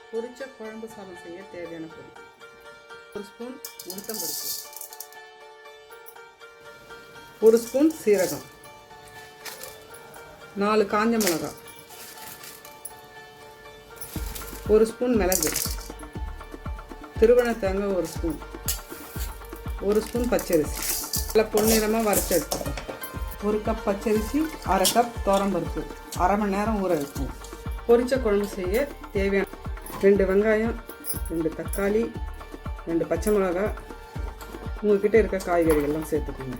பொரிச்ச குழம்பு சாதம் செய்ய தேவையான பொருள்: ஒரு ஸ்பூன் உளுத்தம்பருப்பு, ஒரு ஸ்பூன் சீரகம், 4 காஞ்ச மிளகாய், ஒரு ஸ்பூன் மிளகு, திருவண்ண தேங்காய் ஒரு ஸ்பூன், ஒரு ஸ்பூன் பச்சரிசி நல்லா பொன்னிறமாக வறுத்து எடுத்துக்கணும். 1 கப் பச்சரிசி, 1/2 கப் துவரம்பருப்பு, அரை மணி நேரம் ஊற வைக்கணும். பொரிச்ச குழம்பு செய்ய தேவையான 2 வெங்காயம், 2 தக்காளி, 2 பச்சை மிளகாய், உங்கள்கிட்ட இருக்க காய்கறிகள்லாம் சேர்த்துக்கோங்க.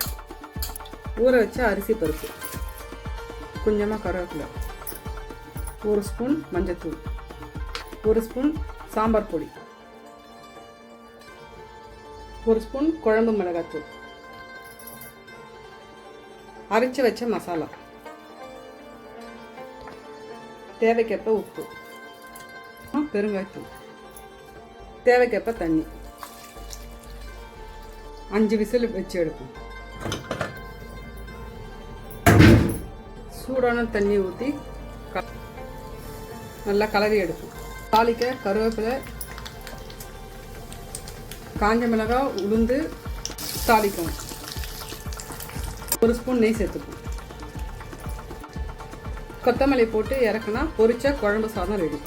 ஊற வச்ச அரிசி பருப்பு, கொஞ்சமாக கருவேப்பிலை, 1 ஸ்பூன் மஞ்சள்தூள், 1 ஸ்பூன் சாம்பார் பொடி, 1 ஸ்பூன் குழம்பு மிளகாய்த்தூள், அரைச்சி வச்ச மசாலா, தேவைக்கேற்ப உப்பு, பெருங்காயத்தூள், தேவைக்கேற்ப தண்ணி. 5 விசில் வச்சு எடுப்போம். சூடான தண்ணி ஊற்றி நல்லா கலரி எடுப்போம். தாளிக்க கருவேப்பிலை, காஞ்ச மிளகாய், உளுந்து தாளிக்கணும். 1 ஸ்பூன் நெய் சேர்த்துப்போம். கொத்தமல்லி போட்டு இறக்குனா பொரிச்ச குழம்பு சாதம் ரெடி.